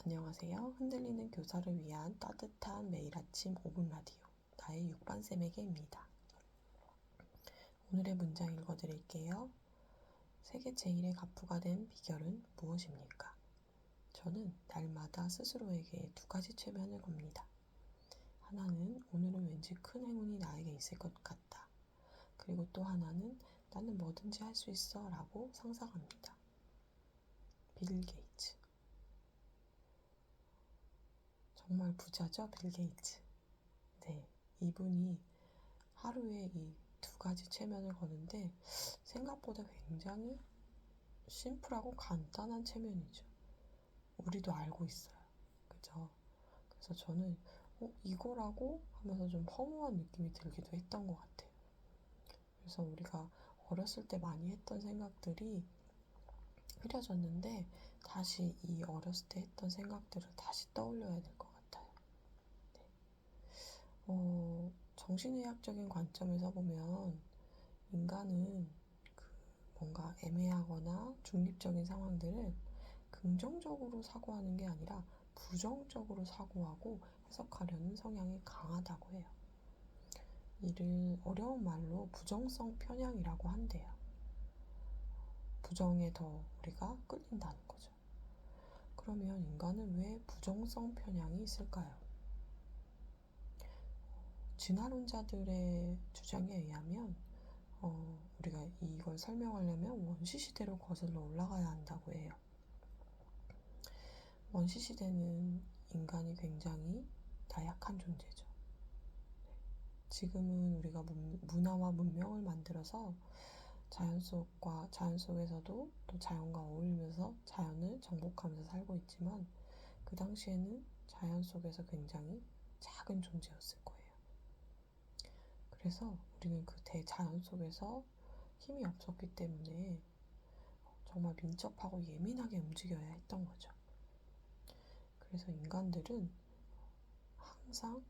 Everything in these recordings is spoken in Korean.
안녕하세요. 흔들리는 교사를 위한 따뜻한 매일 아침 5분 라디오 나의 6반쌤에게입니다. 오늘의 문장 읽어드릴게요. 세계 제1의 가부가 된 비결은 무엇입니까? 저는 날마다 스스로에게 두 가지 최면을 겁니다. 하나는 오늘은 왠지 큰 행운이 나에게 있을 것 같다. 그리고 또 하나는 나는 뭐든지 할 수 있어 라고 상상합니다. 빌 게이츠. 정말 부자죠, 빌 게이츠. 네, 이분이 하루에 이 두 가지 체면을 거는데 생각보다 굉장히 심플하고 간단한 체면이죠. 우리도 알고 있어요. 그죠? 그래서 저는 이거라고 하면서 좀 허무한 느낌이 들기도 했던 것 같아요. 그래서 우리가 어렸을 때 많이 했던 생각들이 흐려졌는데 다시 이 어렸을 때 했던 생각들을 다시 떠올려야 될 것 같아요. 네. 정신의학적인 관점에서 보면 인간은 뭔가 애매하거나 중립적인 상황들을 긍정적으로 사고하는 게 아니라 부정적으로 사고하고 해석하려는 성향이 강하다고 해요. 이를 어려운 말로 부정성 편향이라고 한대요. 부정에 더 우리가 끌린다는 거죠. 그러면 인간은 왜 부정성 편향이 있을까요? 진화론자들의 주장에 의하면 우리가 이걸 설명하려면 원시시대로 거슬러 올라가야 한다고 해요. 원시시대는 인간이 굉장히 나약한 존재죠. 지금은 우리가 문화와 문명을 만들어서 자연 속에서도 또 자연과 어울리면서 자연을 정복하면서 살고 있지만 그 당시에는 자연 속에서 굉장히 작은 존재였을 거예요. 그래서 우리는 그 대자연 속에서 힘이 없었기 때문에 정말 민첩하고 예민하게 움직여야 했던 거죠. 그래서 인간들은 항상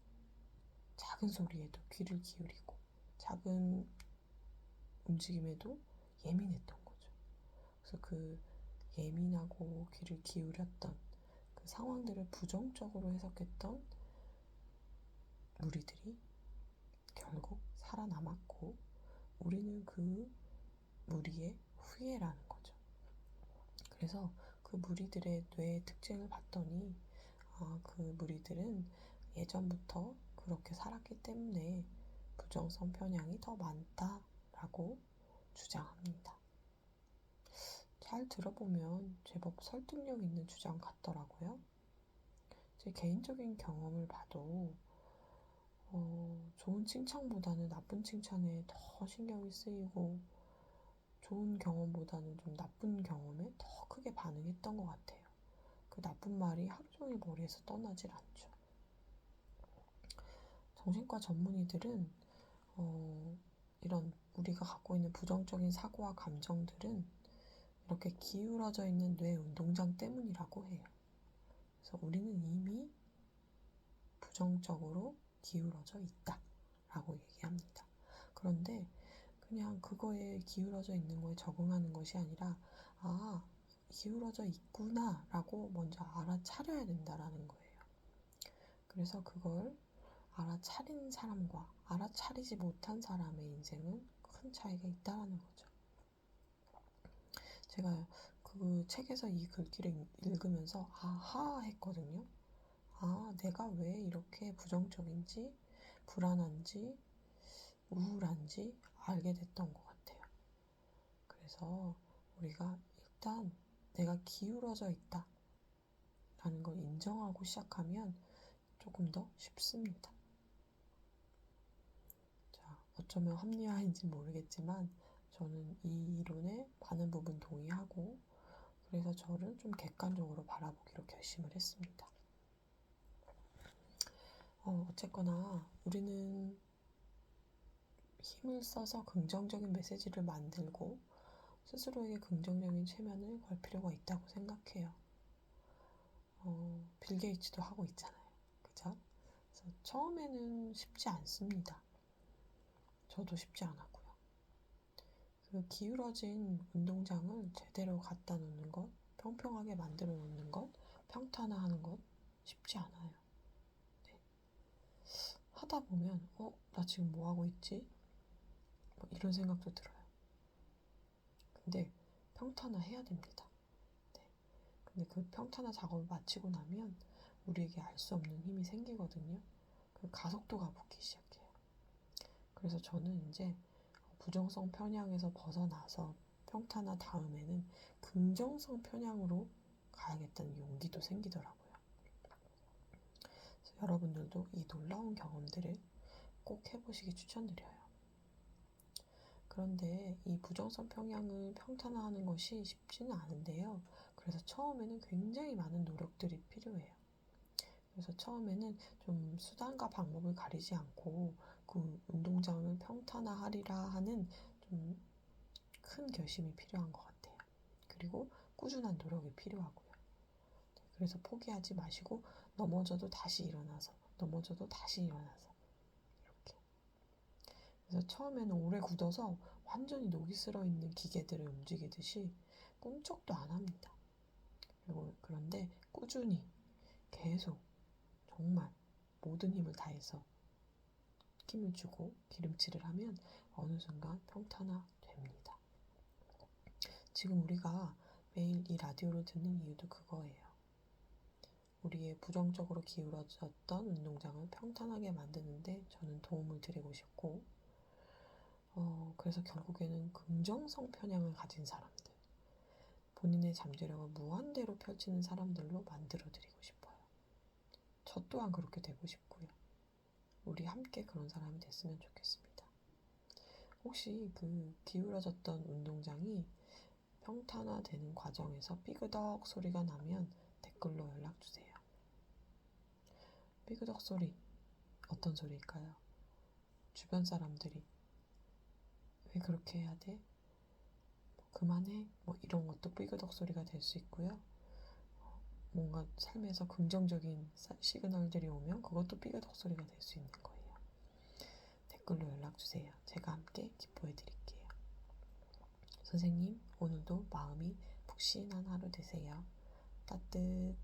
작은 소리에도 귀를 기울이고 작은 움직임에도 예민했던 거죠. 그래서 그 예민하고 귀를 기울였던 그 상황들을 부정적으로 해석했던 무리들이 결국 살아남았고 우리는 그 무리의 후예라는 거죠. 그래서 그 무리들의 뇌의 특징을 봤더니 그 무리들은 예전부터 그렇게 살았기 때문에 부정성 편향이 더 많다라고 주장합니다. 잘 들어보면 제법 설득력 있는 주장 같더라고요. 제 개인적인 경험을 봐도 좋은 칭찬보다는 나쁜 칭찬에 더 신경이 쓰이고 좋은 경험보다는 좀 나쁜 경험에 더 크게 반응했던 것 같아요. 그 나쁜 말이 하루 종일 머리에서 떠나질 않죠. 정신과 전문의들은 이런 우리가 갖고 있는 부정적인 사고와 감정들은 이렇게 기울어져 있는 뇌 운동장 때문이라고 해요. 그래서 우리는 이미 부정적으로 기울어져 있다라고 얘기합니다. 그런데 그냥 그거에 기울어져 있는 거에 적응하는 것이 아니라 기울어져 있구나 라고 먼저 알아차려야 된다라는 거예요. 그래서 그걸 알아차린 사람과 알아차리지 못한 사람의 인생은 큰 차이가 있다라는 거죠. 제가 그 책에서 이 글귀를 읽으면서 아하 했거든요. 내가 왜 이렇게 부정적인지 불안한지 우울한지 알게 됐던 것 같아요. 그래서 우리가 일단 내가 기울어져 있다 라는 걸 인정하고 시작하면 조금 더 쉽습니다. 자, 어쩌면 합리화인지 모르겠지만 저는 이 이론에 많은 부분 동의하고 그래서 저를 좀 객관적으로 바라보기로 결심을 했습니다. 어쨌거나 우리는 힘을 써서 긍정적인 메시지를 만들고 스스로에게 긍정적인 체면을 걸 필요가 있다고 생각해요. 빌 게이츠도 하고 있잖아요. 그죠? 그래서 처음에는 쉽지 않습니다. 저도 쉽지 않았고요. 그 기울어진 운동장을 제대로 갖다 놓는 것, 평평하게 만들어 놓는 것, 평탄화하는 것 하다 보면 나 지금 뭐 하고 있지? 뭐 이런 생각도 들어요. 근데 평탄화 해야 됩니다. 네. 근데 그 평탄화 작업을 마치고 나면 우리에게 알 수 없는 힘이 생기거든요. 그 가속도가 붙기 시작해요. 그래서 저는 이제 부정성 편향에서 벗어나서 평탄화 다음에는 긍정성 편향으로 가야겠다는 용기도 생기더라고요. 그래서 여러분들도 이 놀라운 경험들을 꼭 해보시기 추천드려요. 그런데 이 부정성 평양을 평탄화하는 것이 쉽지는 않은데요. 그래서 처음에는 굉장히 많은 노력들이 필요해요. 그래서 처음에는 좀 수단과 방법을 가리지 않고 그 운동장을 평탄화하리라 하는 좀 큰 결심이 필요한 것 같아요. 그리고 꾸준한 노력이 필요하고요. 그래서 포기하지 마시고 넘어져도 다시 일어나서 넘어져도 다시 일어나서 이렇게. 그래서 처음에는 오래 굳어서 완전히 녹이 슬어 있는 기계들을 움직이듯이 꿈쩍도 안 합니다. 그런데 꾸준히 계속 정말 모든 힘을 다해서 힘을 주고 기름칠을 하면 어느 순간 평탄화됩니다. 지금 우리가 매일 이 라디오를 듣는 이유도 그거예요. 우리의 부정적으로 기울어졌던 운동장을 평탄하게 만드는데 저는 도움을 드리고 싶고, 그래서 결국에는 긍정성 편향을 가진 사람들, 본인의 잠재력을 무한대로 펼치는 사람들로 만들어드리고 싶어요. 저 또한 그렇게 되고 싶고요. 우리 함께 그런 사람이 됐으면 좋겠습니다. 혹시 그 기울어졌던 운동장이 평탄화되는 과정에서 삐그덕 소리가 나면 댓글로 연락주세요. 삐그덕 소리, 어떤 소리일까요? 주변 사람들이 왜 그렇게 해야 돼? 그만해? 뭐 이런 것도 삐그덕 소리가 될 수 있고요. 뭔가 삶에서 긍정적인 시그널들이 오면 그것도 삐그덕 소리가 될 수 있는 거예요. 댓글로 연락주세요. 제가 함께 기뻐해드릴게요. 선생님, 오늘도 마음이 푹신한 하루 되세요. 따뜻.